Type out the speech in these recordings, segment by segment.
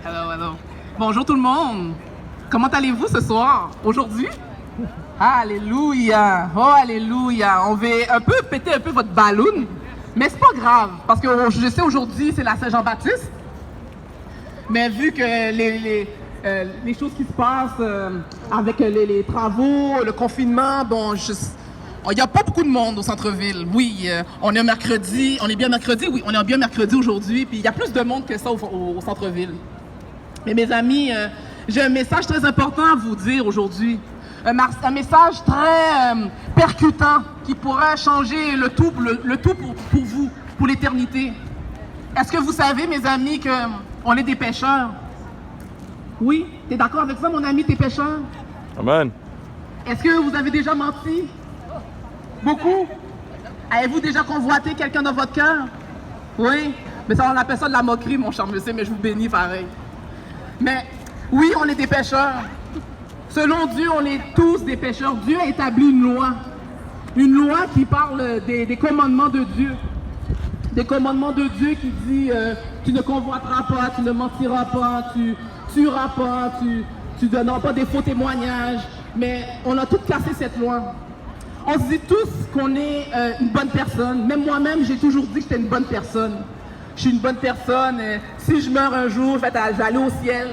Hello, hello. Bonjour tout le monde. Comment allez-vous ce soir, aujourd'hui? Alléluia. Oh, alléluia. On va péter un peu votre ballon, mais c'est pas grave, parce que je sais aujourd'hui c'est la Saint-Jean-Baptiste, mais vu que les choses qui se passent avec les travaux, le confinement, bon, il n'y a pas beaucoup de monde au centre-ville. Oui, on est mercredi, on est bien mercredi, oui, on est bien mercredi aujourd'hui, puis il y a plus de monde que ça au centre-ville. Mais mes amis, j'ai un message très important à vous dire aujourd'hui. Un message très percutant qui pourrait changer le tout pour vous, pour l'éternité. Est-ce que vous savez, mes amis, qu'on est des pécheurs? Oui? T'es d'accord avec ça, mon ami, t'es pécheur? Amen. Est-ce que vous avez déjà menti? Beaucoup? Avez-vous déjà convoité quelqu'un dans votre cœur? Oui? Mais ça, on appelle ça de la moquerie, mon cher monsieur, mais je vous bénis pareil. Mais oui, on est des pécheurs. Selon Dieu, on est tous des pécheurs. Dieu a établi une loi. Une loi qui parle des commandements de Dieu. Des commandements de Dieu qui dit tu ne convoiteras pas, tu ne mentiras pas, tu tueras pas, tu donneras pas des faux témoignages. Mais on a tous cassé cette loi. On se dit tous qu'on est une bonne personne. Même moi-même, j'ai toujours dit que j'étais une bonne personne. Je suis une bonne personne. Si je meurs un jour, je vais aller au ciel.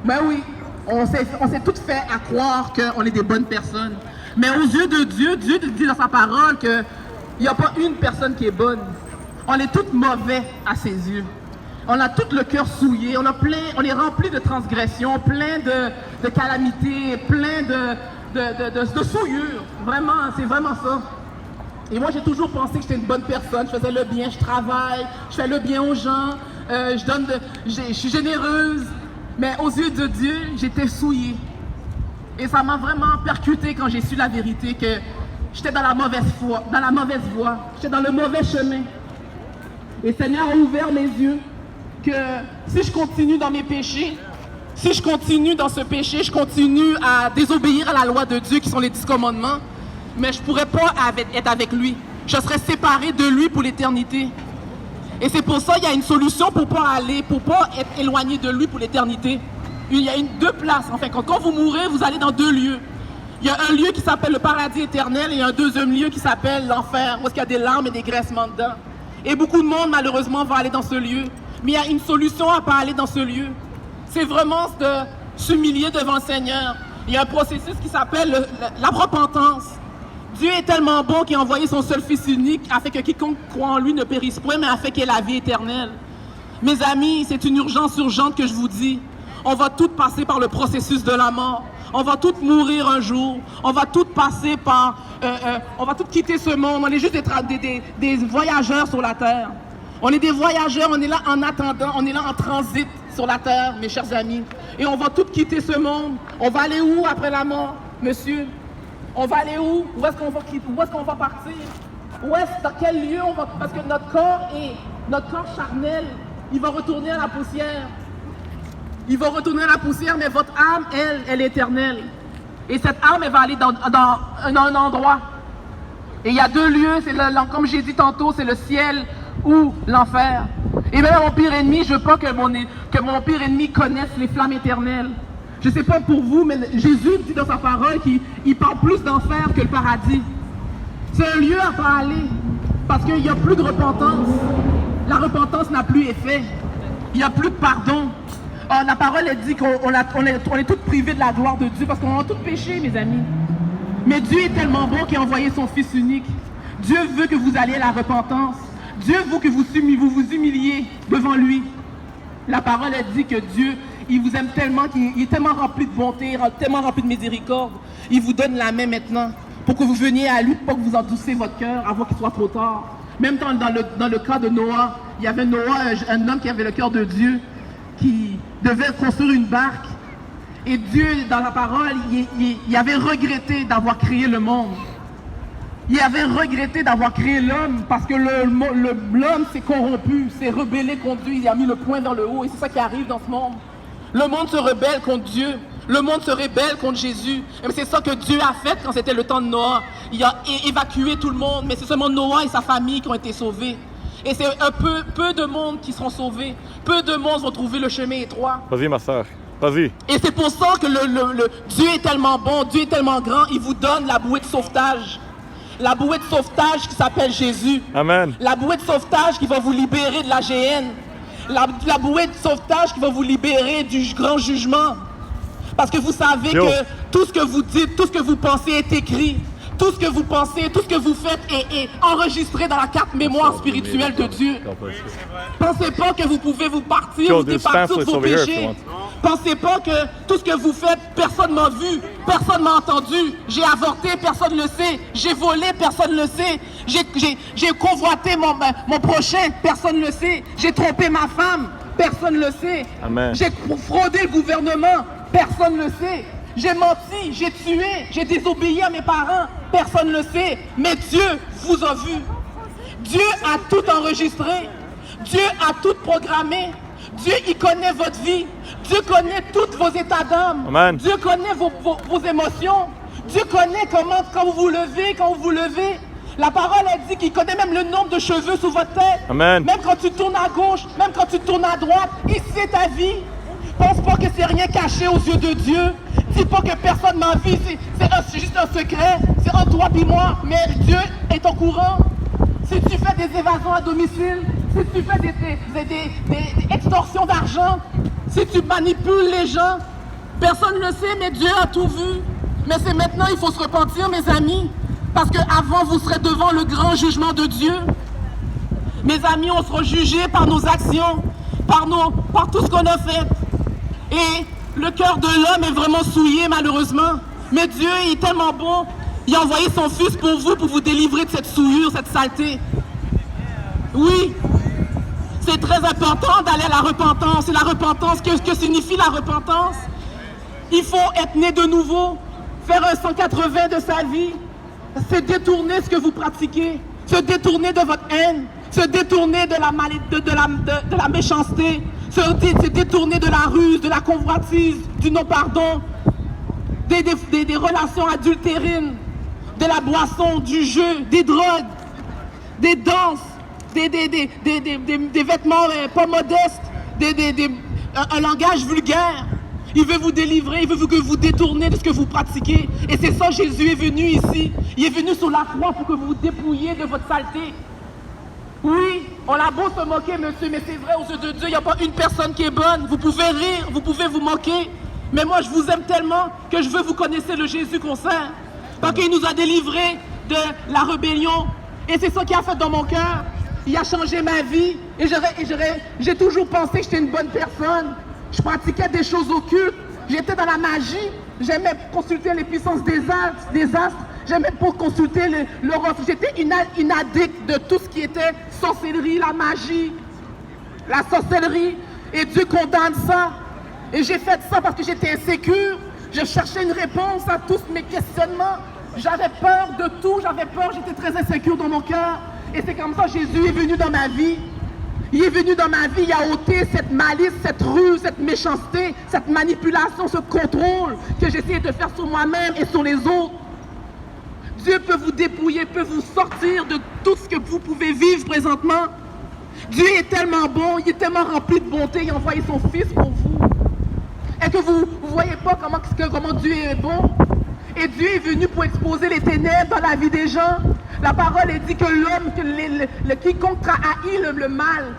Ben oui, on s'est tout fait à croire qu'on est des bonnes personnes. Mais aux yeux de Dieu, Dieu dit dans sa parole qu'il n'y a pas une personne qui est bonne. On est tous mauvais à ses yeux. On a tout le cœur souillé, on est rempli de transgressions, plein de calamités, plein de souillures. Vraiment, c'est vraiment ça. Et moi, j'ai toujours pensé que j'étais une bonne personne. Je faisais le bien, je travaille, je fais le bien aux gens, je suis généreuse. Mais aux yeux de Dieu, j'étais souillée. Et ça m'a vraiment percuté quand j'ai su la vérité, que j'étais dans la mauvaise voie, j'étais dans le mauvais chemin. Et le Seigneur a ouvert mes yeux, que si je continue dans mes péchés, si je continue dans ce péché, je continue à désobéir à la loi de Dieu qui sont les 10 commandements, mais je ne pourrais pas être avec lui. Je serais séparé de lui pour l'éternité. Et c'est pour ça qu'il y a une solution pour pas être éloigné de lui pour l'éternité. Il y a deux places. Enfin, quand vous mourrez, vous allez dans 2 lieux. Il y a un lieu qui s'appelle le paradis éternel et un deuxième lieu qui s'appelle l'enfer, où il y a des larmes et des graissements dedans. Et beaucoup de monde, malheureusement, va aller dans ce lieu. Mais il y a une solution à pas aller dans ce lieu. C'est vraiment de s'humilier devant le Seigneur. Il y a un processus qui s'appelle la repentance. Dieu est tellement bon qu'il a envoyé son seul Fils unique afin que quiconque croit en lui ne périsse point, mais afin qu'il ait la vie éternelle. Mes amis, c'est une urgence urgente que je vous dis. On va tous passer par le processus de la mort. On va tous mourir un jour. On va tous passer par... on va tous quitter ce monde. On est juste des voyageurs sur la terre. On est des voyageurs, on est là en attendant, on est là en transit sur la terre, mes chers amis. Et on va tous quitter ce monde. On va aller où après la mort, monsieur? On va aller où? Où est-ce qu'on va quitter? Où est-ce qu'on va partir? Dans quel lieu on va... Parce que notre corps charnel, il va retourner à la poussière. Il va retourner à la poussière, mais votre âme, elle est éternelle. Et cette âme, elle va aller dans un endroit. Et il y a 2 lieux, comme j'ai dit tantôt, c'est le ciel ou l'enfer. Et même mon pire ennemi, je veux pas que mon pire ennemi connaisse les flammes éternelles. Je ne sais pas pour vous, mais Jésus dit dans sa parole qu'il parle plus d'enfer que le paradis. C'est un lieu à pas aller, parce qu'il n'y a plus de repentance. La repentance n'a plus effet. Il n'y a plus de pardon. La parole elle dit qu'on est tous privés de la gloire de Dieu, parce qu'on a tous péché, mes amis. Mais Dieu est tellement bon qu'il a envoyé son Fils unique. Dieu veut que vous alliez à la repentance. Dieu veut que vous vous humiliez devant lui. La parole elle dit que Dieu, il vous aime tellement, qu'il est tellement rempli de bonté, tellement rempli de miséricorde. Il vous donne la main maintenant pour que vous veniez à lui, pour que vous endouciez votre cœur avant qu'il soit trop tard. Même dans le cas de Noah, il y avait Noah, un homme qui avait le cœur de Dieu, qui devait construire une barque. Et Dieu, dans la parole, il avait regretté d'avoir créé le monde. Il avait regretté d'avoir créé l'homme parce que l'homme s'est corrompu, s'est rebellé contre Dieu, il a mis le poing vers le haut et c'est ça qui arrive dans ce monde. Le monde se rebelle contre Dieu, le monde se rebelle contre Jésus. Et c'est ça que Dieu a fait quand c'était le temps de Noah. Il a évacué tout le monde, mais c'est seulement Noah et sa famille qui ont été sauvés. Et c'est peu de monde qui seront sauvés. Peu de monde vont trouver le chemin étroit. Vas-y, ma soeur. Vas-y. Et c'est pour ça que Dieu est tellement bon, Dieu est tellement grand, il vous donne la bouée de sauvetage. La bouée de sauvetage qui s'appelle Jésus. Amen. La bouée de sauvetage qui va vous libérer de la GN. La bouée de sauvetage qui va vous libérer du grand jugement. Parce que vous savez que tout ce que vous dites, tout ce que vous pensez est écrit. Tout ce que vous pensez, tout ce que vous faites est enregistré dans la carte mémoire spirituelle de Dieu. Pensez pas que vous pouvez vous partir ou départir de vos péchés. Pensez pas que tout ce que vous faites, personne m'a vu, personne m'a entendu. J'ai avorté, personne ne le sait. J'ai volé, personne ne le sait. J'ai convoité mon prochain, personne ne le sait. J'ai trompé ma femme, personne ne le sait. J'ai fraudé le gouvernement, personne ne le sait. J'ai menti, j'ai tué, j'ai désobéi à mes parents, personne ne le sait, mais Dieu vous a vu. Dieu a tout enregistré, Dieu a tout programmé, Dieu il connaît votre vie, Dieu connaît tous vos états d'âme, Dieu connaît vos émotions, Dieu connaît quand vous vous levez, quand vous vous levez. La parole a dit qu'il connaît même le nombre de cheveux sous votre tête. Amen. Même quand tu tournes à gauche, même quand tu tournes à droite, il sait ta vie. Pense pas que c'est rien caché aux yeux de Dieu. Dis pas que personne m'a vu, c'est juste un secret, c'est entre toi et moi, mais Dieu est au courant. Si tu fais des évasions à domicile, si tu fais des extorsions d'argent, si tu manipules les gens, personne ne le sait, mais Dieu a tout vu. Mais c'est maintenant, il faut se repentir, mes amis, parce qu'avant, vous serez devant le grand jugement de Dieu. Mes amis, on sera jugés par nos actions, par tout ce qu'on a fait. Et le cœur de l'homme est vraiment souillé, malheureusement. Mais Dieu est tellement bon. Il a envoyé son Fils pour vous délivrer de cette souillure, cette saleté. Oui, c'est très important d'aller à la repentance. Et la repentance, que signifie la repentance? Il faut être né de nouveau, faire un 180 de sa vie, se détourner ce que vous pratiquez, se détourner de votre haine, se détourner de la méchanceté, se détourner de la ruse, de la convoitise, du non-pardon, des relations adultérines, de la boisson, du jeu, des drogues, des danses, des vêtements pas modestes, un langage vulgaire. Il veut vous délivrer, il veut que vous détournez de ce que vous pratiquez. Et c'est ça, Jésus est venu ici. Il est venu sur la croix pour que vous vous dépouilliez de votre saleté. Oui, on a beau se moquer, monsieur, mais c'est vrai, aux yeux de Dieu, il n'y a pas une personne qui est bonne. Vous pouvez rire, vous pouvez vous moquer, mais moi, je vous aime tellement que je veux que vous connaissiez le Jésus qu'on sert. Parce qu'il nous a délivrés de la rébellion. Et c'est ça qu'il a fait dans mon cœur. Il a changé ma vie. Et j'ai toujours pensé que j'étais une bonne personne. Je pratiquais des choses occultes. J'étais dans la magie. J'aimais consulter les puissances des astres. J'aimais pour consulter l'horoscope. J'étais une addict de tout ce qui était sorcellerie, la magie, la sorcellerie. Et Dieu condamne ça. Et j'ai fait ça parce que j'étais insécure. Je cherchais une réponse à tous mes questionnements. J'avais peur de tout. J'avais peur. J'étais très insécure dans mon cœur. Et c'est comme ça que Jésus est venu dans ma vie. Il est venu dans ma vie, il a ôté cette malice, cette ruse, cette méchanceté, cette manipulation, ce contrôle que j'essayais de faire sur moi-même et sur les autres. Dieu peut vous dépouiller, peut vous sortir de tout ce que vous pouvez vivre présentement. Dieu est tellement bon, il est tellement rempli de bonté, il a envoyé son Fils pour vous. Est-ce que vous ne voyez pas comment Dieu est bon? Et Dieu est venu pour exposer les ténèbres dans la vie des gens. La parole est dit que l'homme, quiconque haït le mal,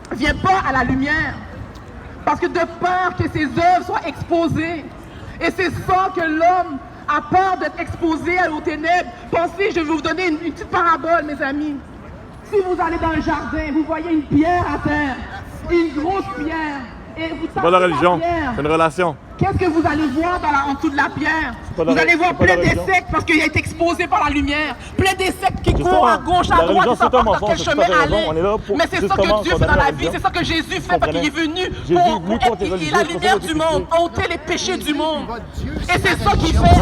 ne vient pas à la lumière. Parce que de peur que ses œuvres soient exposées. Et c'est ça que l'homme a peur d'être exposé aux ténèbres. Pensez, je vais vous donner une petite parabole, mes amis. Si vous allez dans un jardin, vous voyez une pierre à terre, une grosse pierre. Et vous c'est pas la religion, c'est une relation. Qu'est-ce que vous allez voir en dessous de la pierre? Vous allez voir plein d'insectes parce qu'il a été exposé par la lumière. Plein d'insectes qui courent à gauche, à droite, ils savent pas dans quel chemin aller. Mais c'est ça que Dieu fait dans la vie, c'est ça que Jésus fait parce qu'il est venu pour être la lumière du monde, ôter les péchés du monde. Et c'est ça qu'il fait.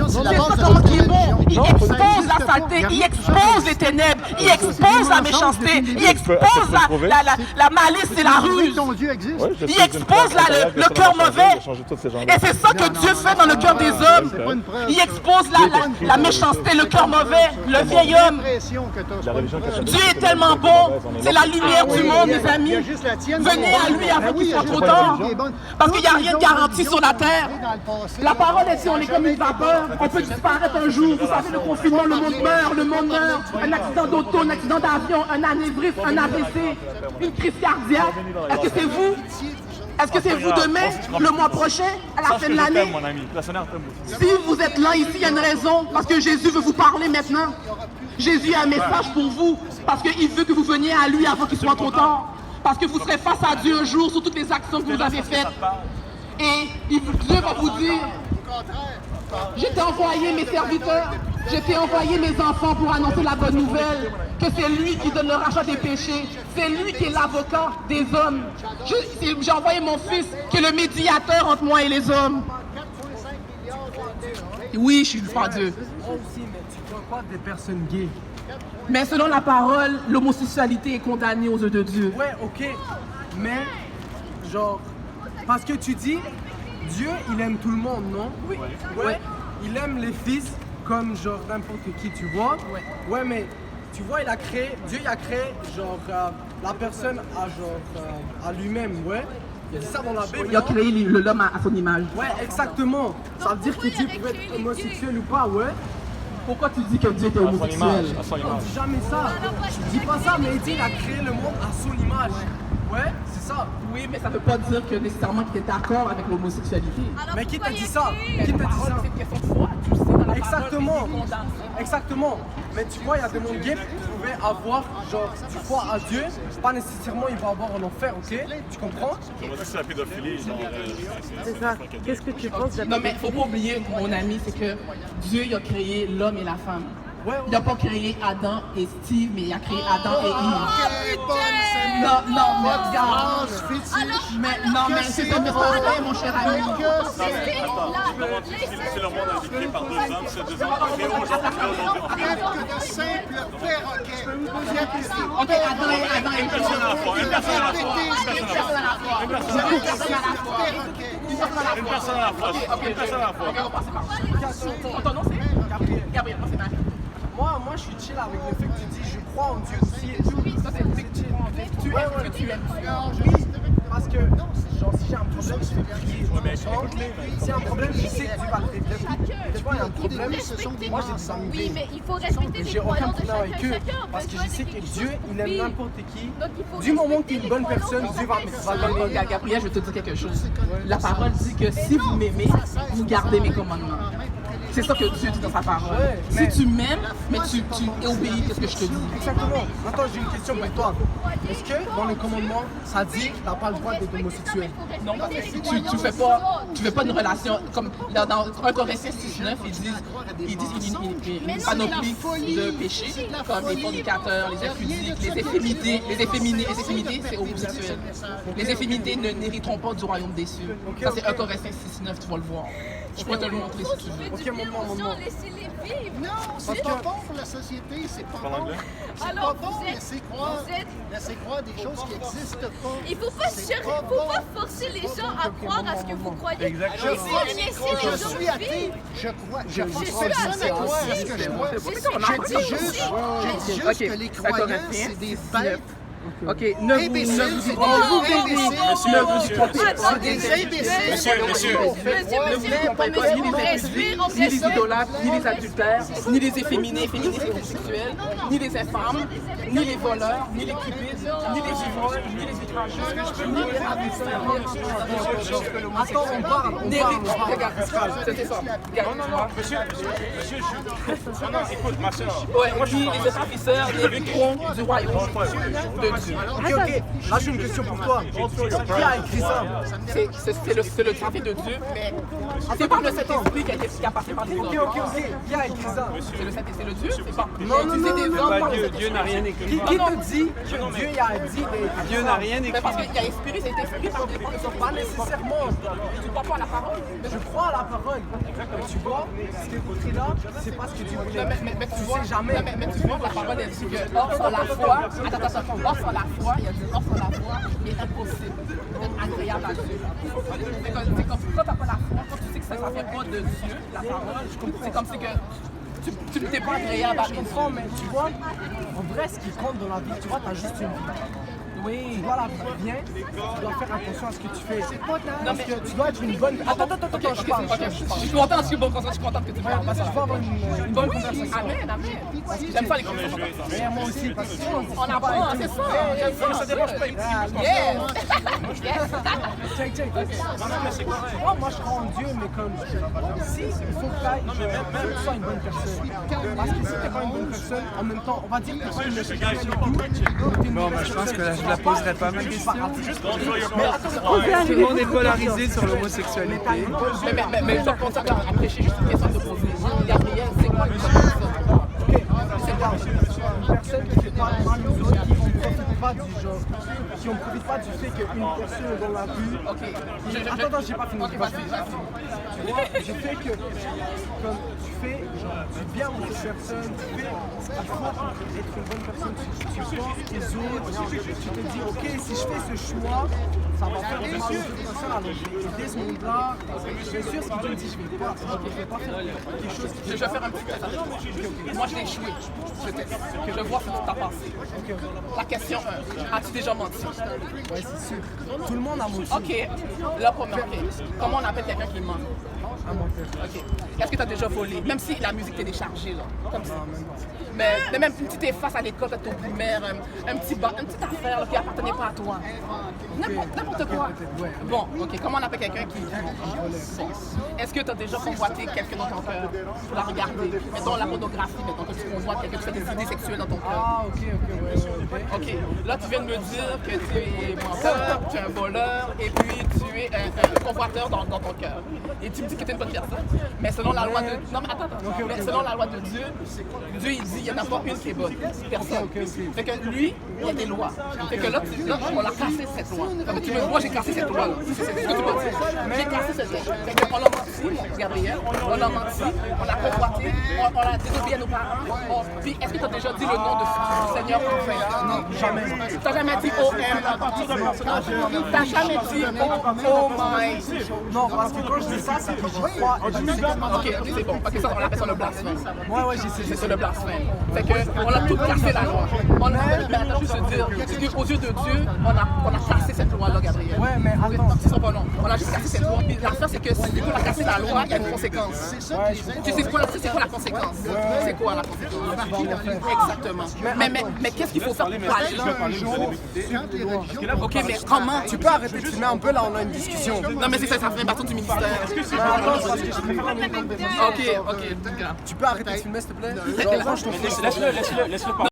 C'est ça comment il est bon. Il expose la saleté, il expose les ténèbres, il expose la méchanceté, il expose la malice et la ruse. Il expose le cœur mauvais. ces gens-là. Et c'est ça que Dieu fait dans le cœur des hommes. Il expose la méchanceté, le cœur mauvais, le vieil homme. La religion catholique. Dieu est tellement bon, c'est la lumière du monde, mes amis. Venez à lui avant qu'il soit trop tard. Parce qu'il n'y a rien de garanti sur la terre. La parole est si on est comme une vapeur, on peut disparaître un jour. Vous savez, le confinement, le monde meurt. Un accident d'auto, un accident d'avion, un anévrisme, un AVC, une crise cardiaque. Est-ce que c'est vous? Est-ce que c'est vous demain, le mois prochain, à la fin de l'année? Mon ami, la sonnette t'aime aussi. Si vous êtes là ici, il y a une raison, parce que Jésus veut vous parler maintenant. Jésus a un message pour vous, parce qu'il veut que vous veniez à lui avant qu'il soit trop tard. Parce que vous serez face à Dieu un jour sur toutes les actions que vous avez faites. Et Dieu va vous dire, je t'ai envoyé mes serviteurs, je t'ai envoyé mes enfants pour annoncer la bonne nouvelle, que c'est lui qui donne le rachat des péchés, c'est lui qui est l'avocat des hommes. J'ai envoyé mon fils qui est le médiateur entre moi et les hommes. Oui, je suis par Dieu. Moi aussi, mais tu vois pas des personnes gays. Mais selon la parole, l'homosexualité est condamnée aux yeux de Dieu. Ouais, ok, mais genre, parce que tu dis, Dieu, il aime tout le monde, non? Oui. Ouais. Il aime les fils comme genre n'importe qui, tu vois? Ouais. Ouais, mais tu vois, Dieu il a créé genre la personne à lui-même, ouais. Il dit ça dans la Bible. Il a non? créé l'homme à son image. Ouais, exactement. Ça veut dire que Dieu peut être homosexuel ou pas, ouais. Pourquoi tu dis que Dieu était À son homosexuel? image. À son On image. dit jamais ça. Je dis pas ça, mais il dit il a créé le monde à son image. Ouais, c'est ça. Oui, mais ça ne veut pas dire que nécessairement qu'il est d'accord avec l'homosexualité. Mais qui t'a dit ça? Qui t'a dit ça? C'est une question de foi, tu sais, dans la Exactement. parole, il condamne ça. Exactement. Mais tu vois, il y a des mondes gays qui pouvaient avoir genre du foi à Dieu. Pas nécessairement il va avoir un enfer, ok? Tu comprends? On va dire que c'est la pédophilie. genre, C'est ça. Qu'est-ce que tu penses de la Non, mais il ne faut pas oublier, mon ami, c'est que Dieu il a créé l'homme et la femme. Ouais, Il n'a pas créé Adam et Steve, mais il a créé Adam et Eve. Non, mais regarde. Mais c'est un message, mon cher ami. C'est le monde habité par deux hommes, c'est deux hommes créés aujourd'hui. Que de simples perroquets. Ok, Adam et Eve. Une personne à la fois, une personne à la fois, une personne à la fois. Une personne à la fois. Une personne à la fois, une personne à la fois. Ok, on passe par là. Ton nom c'est Gabriel. Gabriel, moi c'est Marie. Moi, je suis chill avec le fait que tu dis je crois en Dieu aussi et tout. Ça, c'est chill. Tu aimes ce que tu aimes. Oui, parce que genre, si j'ai un problème, je vais prier. Si j'ai un problème, je sais que Dieu va le régler. Des fois, il y a un problème. Moi, j'ai des amis Oui, gays. mais il faut respecter Et les j'ai aucun croyances de problème avec eux chacun. parce que je sais que Dieu, il aime n'importe qui. Donc, il faut Du moment que tu es respecter une bonne les personne, croyances Dieu va de donner. Regarde, Gabriel, je vais te dire quelque chose. La parole dit que si vous m'aimez, vous gardez mes commandements. C'est ça que Dieu dit dans sa parole. Ouais, mais- Si tu m'aimes, mais tu obéis à ce que je te dis. Exactement. Maintenant, j'ai une question pour toi. Est-ce que dans les commandements, ça dit que tu n'as pas le droit d'être homosexuel? Non, parce que si tu fais pas une relation comme dans 1 Corinthiens 6:9, ils disent une panoplie de péchés comme les fornicateurs, les impudiques, les efféminés, c'est homosexuel. Les efféminés n'hériteront pas du royaume des cieux. Ça c'est 1 Corinthiens 6:9, tu vas le voir. Je pourrais te le montrer si tu veux. Ok, moment. Laissez-les vivre. Non, c'est pas bon pour la société, c'est pas Parle bon. anglais? C'est Alors, pas bon, vous êtes- laisser vous croire des choses qui n'existent pas. Il faut pas faut pas forcer les gens à croire à ce que vous croyez. Exactement. Laissez les Je gens suis athée, vivre. je crois, je suis force personne à croire à ce que je crois. Je dis juste que les croyants, c'est des bêtes. Ok, ne vous Imbéciles, c'est des Monsieur, c'est des imbéciles. Monsieur. Ne vous trompez pas ni les impudiques, ni les idolâtres, ni les adultères, ni les efféminés, féministes et homosexuels, ni les infâmes, ni les voleurs, ni les cupides, ni les ivrognes, ni les étrangers, ni les ravisseurs, Attends, on parle. Regarde, c'était ça. Regarde, Monsieur, non, écoute, ma soeur. ouais, ni les ravisseurs, les vitrons du royaume de Dieu. Ok. Là, j'ai une question pour toi. Qui a écrit ça? C'est le trafic de Dieu, mais c'est par le Saint-Esprit qui a passé par les hommes. Ok. Qui a écrit ça? C'est le Saint-Esprit, c'est le Dieu, c'est pas. Non, c'est des hommes par le Dieu Saint-Esprit. n'a rien écrit. Qui te dit que Dieu y a dit des Dieu n'a rien Mais écrit. parce qu'il a inspiré, c'est inspiré par des gens. Pas nécessairement. Tu crois pas à la parole? Je crois à la parole. Mais tu vois, ce qui est écrit là, c'est pas ce que Dieu voulait. Mais tu Tu vois, sais jamais. mais tu vois, la parole elle dit que offre la foi, attends, offre la foi, il y a dit offre la foi, mais impossible d'être agréable à Dieu. C'est comme quand t'as pas la ça fait pas de Dieu, la parole. C'est comme si que tu n'étais pas agréable à Je comprends, mais tu vois, en vrai, ce qui compte dans la vie, tu vois, t'as juste une vie. Oui. Tu dois la faire bien, tu dois faire attention à ce que tu fais. Parce mais- que tu dois être une bonne... Attends, je parle. Je suis content, je suis content que tu parles. Parce que je veux avoir une bonne Oui, conversation. amen, amen. J'aime ça les conversations. Et moi aussi, parce que On apprend, c'est ça. J'aime ça. Ça dérange pas, il Yes. check. Moi, je crois en Dieu, mais comme si il faut que tu sois une bonne personne. Parce que si t'es pas une bonne personne, en même temps, on va dire que tu es une personne et tout. Bon, je pense que là, je la poserai pas ma question. Posez Tout le monde est polarisé sur l'homosexualité. Mais je pense à prêcher juste une question de poser. Gabriel, c'est quoi une bonne personne? Une personne qui fait pas mal aux autres, qui ne profite pas du genre, qui ne profite pas du fait qu'une personne est dans la rue. Ok. Attends, j'ai pas fini. Ok, vas-y. Tu vois, je fais que comme tu fais genre, du bien aux autres personnes, tu fais à fois être une bonne personne, tu penses les autres, tu te dis ok, si je fais ce choix, ça va faire mal aux autres personnes, alors je vais aider ce monde-là. Bien sûr, ce que tu me dis, je vais pas faire quelque chose qui Je vais faire un petit test avec toi. Moi, je l'ai échoué. Je vois ce que tu as pensé. La question 1. As-tu déjà menti? Ouais, c'est sûr. Tout le monde a menti. Ok. Là, comment on appelle quelqu'un qui ment? À mentir. Ok. Est-ce que tu as déjà volé? Même si la musique t'est déchargée, là. Comme ça. Mais même une petite efface à l'école, t'as ton primaire, une petite affaire là, qui appartenait pas à toi. N'importe quoi. Bon, ok. Comment on appelle quelqu'un qui ment? Est-ce que tu as déjà convoité quelqu'un dans ton cœur pour la regarder? Mettons la pornographie, mettons que tu convoites quelqu'un, tu fais des idées sexuelles dans ton cœur. Ah, ok, ouais. Ok, là tu viens de me dire que tu es menteur, tu es un voleur et puis tu es un convoiteur dans ton cœur. Et tu me dis que tu es une bonne personne. Mais selon la loi de... Non mais attends. Mais selon la loi de Dieu, Dieu il dit il n'y en a pas une qui est bonne. Personne. Fait que lui, il y a des lois. Fait que là, on a cassé cette loi. Comme tu me dis, moi j'ai cassé cette loi là. C'est ce que tu peux dire. J'ai cassé cette loi. Fait qu'on a menti, Gabriel, on a menti, on a convoité, on a désobéi à nos parents. Puis est-ce que tu as déjà dit le nom du Seigneur enfin? Non, jamais. T'as jamais dit O-M. T'as jamais dit oh my. Non, parce que quand je dis ça, c'est que j'y crois et je sais que... Ok, c'est bon. Ok, ça, on appelle ça le blasphème. Ouais, j'ai C'est le blasphème. Fait que, on a tout cassé la loi. Mais attends, je veux dire, qu'aux yeux de Dieu, on a cassé cette loi-là, Gabriel. Ouais, mais attends. C'est son nom. On a juste cassé cette loi. Puis l'affaire, c'est que si on a cassé la loi, il y a une conséquence. Tu sais quoi la conséquence? C'est quoi la conséquence? Exactement. Mais qu'est-ce qu'il faut faire pour aller? Ok, mais comment? Tu peux arrêter de filmer un peu, là, on a une discussion. Non, mais c'est ça fait partie du ministère. Attends, parce que je peux prendre une conversation. Ok, d'accord. Tu peux arrêter de filmer, s'il te plaît? Laisse-le parler.